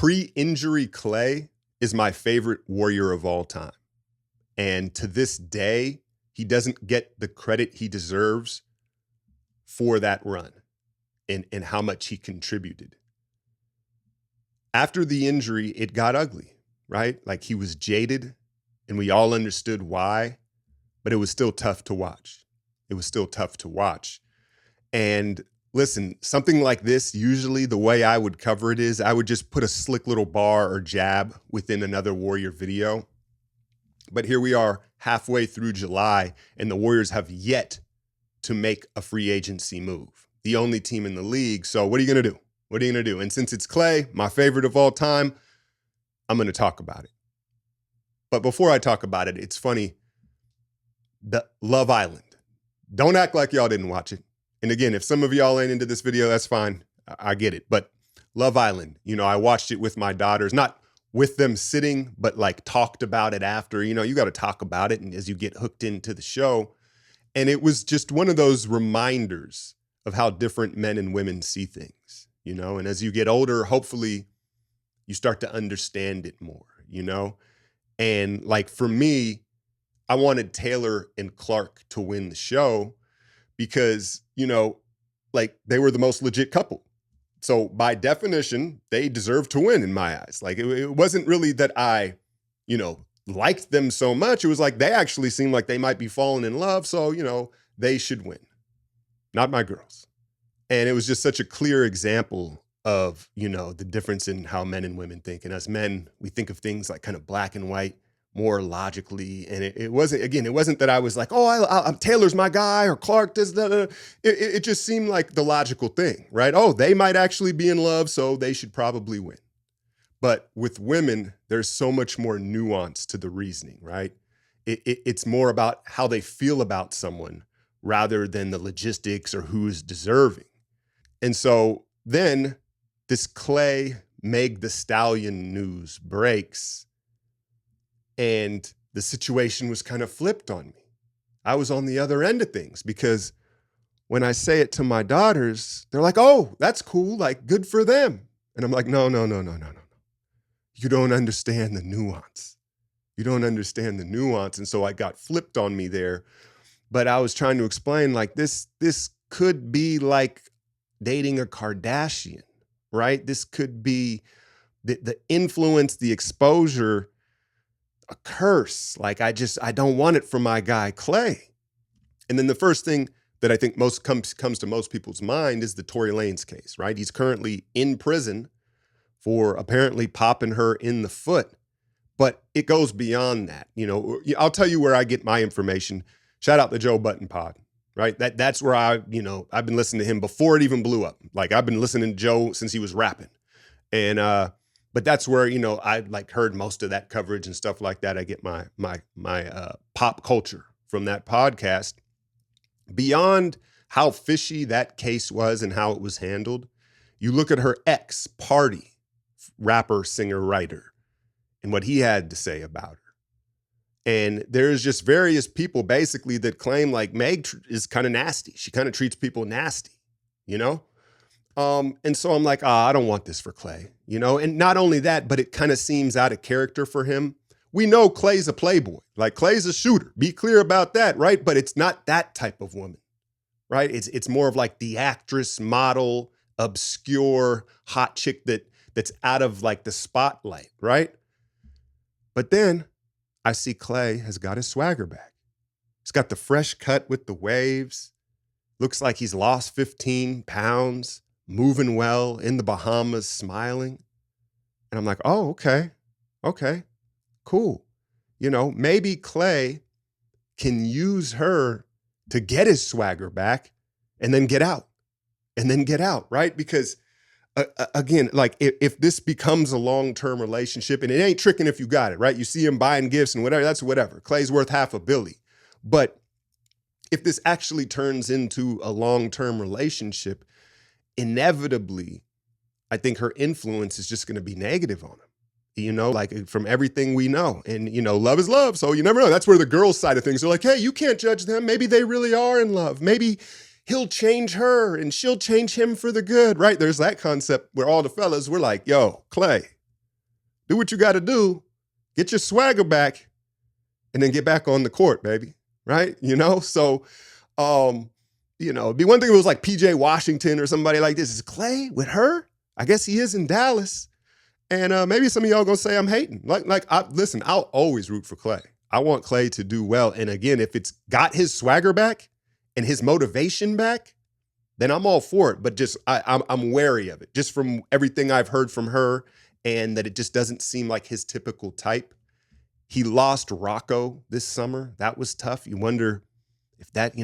pre-injury Klay is my favorite Warrior of all time. And to this day, he doesn't get the credit he deserves for that run and how much he contributed. After the injury, it got ugly, right? Like he was jaded and we all understood why, but it was still tough to watch. It was still tough to watch. And listen, something like this, usually the way I would cover it is I would just put a slick little bar or jab within another Warrior video. But here we are halfway through July, and the Warriors have yet to make a free agency move. The only team in the league. So what are you going to do? What are you going to do? And since it's Klay, my favorite of all time, I'm going to talk about it. But before I talk about it, it's funny. The Love Island. Don't act like y'all didn't watch it. And again, if some of y'all ain't into this video, that's fine. I get it. But Love Island, I watched it with my daughters, not with them sitting, but like talked about it after. You got to talk about it and as you get hooked into the show. And it was just one of those reminders of how different men and women see things, and as you get older, hopefully you start to understand it more, and like for me, I wanted Taylor and Clark to win the show because, like they were the most legit couple. So by definition, they deserve to win in my eyes. Like it wasn't really that I, liked them so much. It was like they actually seemed like they might be falling in love. So, they should win, not my girls. And it was just such a clear example of, the difference in how men and women think. And as men, we think of things like kind of black and white, more logically. And it wasn't that I was like, oh, I'm Taylor's my guy or Clark does that. It just seemed like the logical thing, right? Oh, they might actually be in love, so they should probably win. But with women, there's so much more nuance to the reasoning, right? It's more about how they feel about someone rather than the logistics or who's deserving. And so then this Klay Meg Thee Stallion news breaks, and the situation was kind of flipped on me. I was on the other end of things because when I say it to my daughters, they're like, oh, that's cool. Like, good for them. And I'm like, no. You don't understand the nuance. You don't understand the nuance. And so I got flipped on me there. But I was trying to explain like this could be like dating a Kardashian, right? This could be the influence, the exposure, a curse. Like I don't want it for my guy Klay. And then the first thing that I think most comes to most people's mind is the Tory Lanez case, right? He's currently in prison for apparently popping her in the foot. But it goes beyond that. I'll tell you where I get my information. Shout out the Joe Budden pod, right? That's where I've been listening to him before it even blew up. Like I've been listening to Joe since he was rapping. And but that's where, I like heard most of that coverage and stuff like that. I get my pop culture from that podcast. Beyond how fishy that case was and how it was handled, you look at her ex Party, rapper, singer, writer, and what he had to say about her. And there's just various people basically that claim like Meg is kind of nasty. She kind of treats people nasty, And so I'm like, I don't want this for Klay, And not only that, but it kind of seems out of character for him. We know Klay's a playboy. Like Klay's a shooter. Be clear about that, right? But it's not that type of woman, right? It's more of like the actress, model, obscure, hot chick that's out of like the spotlight, right? But then I see Klay has got his swagger back. He's got the fresh cut with the waves. Looks like he's lost 15 pounds, moving well in the Bahamas, smiling. And I'm like, oh, okay, cool. Maybe Klay can use her to get his swagger back and then get out, right? Because again, like if this becomes a long-term relationship, and it ain't tricking if you got it, right? You see him buying gifts and whatever, that's whatever. Klay's worth $500 million. But if this actually turns into a long-term relationship, inevitably, I think her influence is just going to be negative on him, like from everything we know. And, love is love. So you never know. That's where the girls' side of things are like, hey, you can't judge them. Maybe they really are in love. Maybe he'll change her and she'll change him for the good, right? There's that concept where all the fellas, we're like, yo, Klay, Do what you got to do. Get your swagger back and then get back on the court, baby. Right? So, it'd be one thing if it was like PJ Washington or somebody like this. Is Klay with her? I guess he is in Dallas. And maybe some of y'all gonna say I'm hating. Listen, I'll always root for Klay. I want Klay to do well. And again, if it's got his swagger back and his motivation back, then I'm all for it. But just I'm wary of it, just from everything I've heard from her, and that it just doesn't seem like his typical type. He lost Rocco this summer. That was tough. You wonder if that,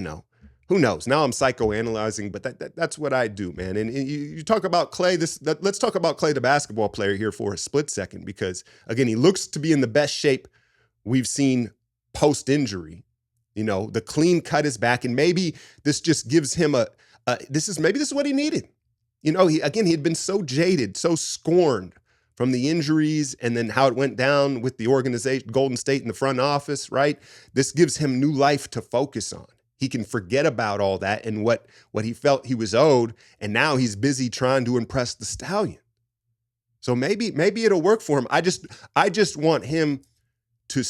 who knows? Now I'm psychoanalyzing, but that's what I do, man. And you talk about Klay. Let's talk about Klay, the basketball player, here for a split second, because again, he looks to be in the best shape we've seen post-injury. The clean cut is back, and maybe this just gives him this is what he needed. He had been so jaded, so scorned from the injuries, and then how it went down with the organization, Golden State in the front office, right? This gives him new life to focus on. He can forget about all that and what he felt he was owed, and now he's busy trying to impress the Stallion. So maybe it'll work for him. I just want him to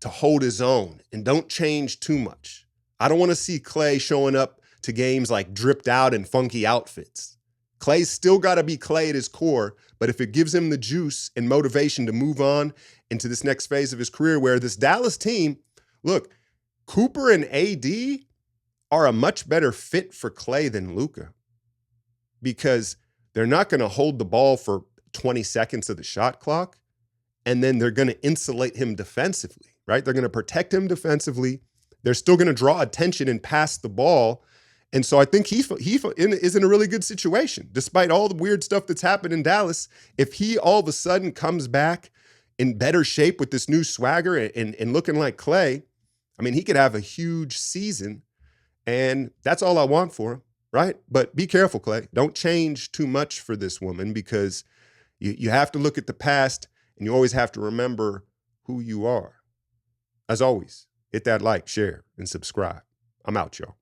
hold his own and don't change too much. I don't want to see Klay showing up to games like dripped out in funky outfits. Klay's still got to be Klay at his core, but if it gives him the juice and motivation to move on into this next phase of his career, where this Dallas team, look, Cooper and AD are a much better fit for Klay than Luka, because they're not going to hold the ball for 20 seconds of the shot clock, and then they're going to insulate him defensively, right? They're going to protect him defensively. They're still going to draw attention and pass the ball. And so I think he is in a really good situation, despite all the weird stuff that's happened in Dallas. If he all of a sudden comes back in better shape with this new swagger and looking like Klay, I mean, he could have a huge season, and that's all I want for him, right? But be careful, Klay. Don't change too much for this woman, because you have to look at the past, and you always have to remember who you are. As always, hit that like, share, and subscribe. I'm out, y'all.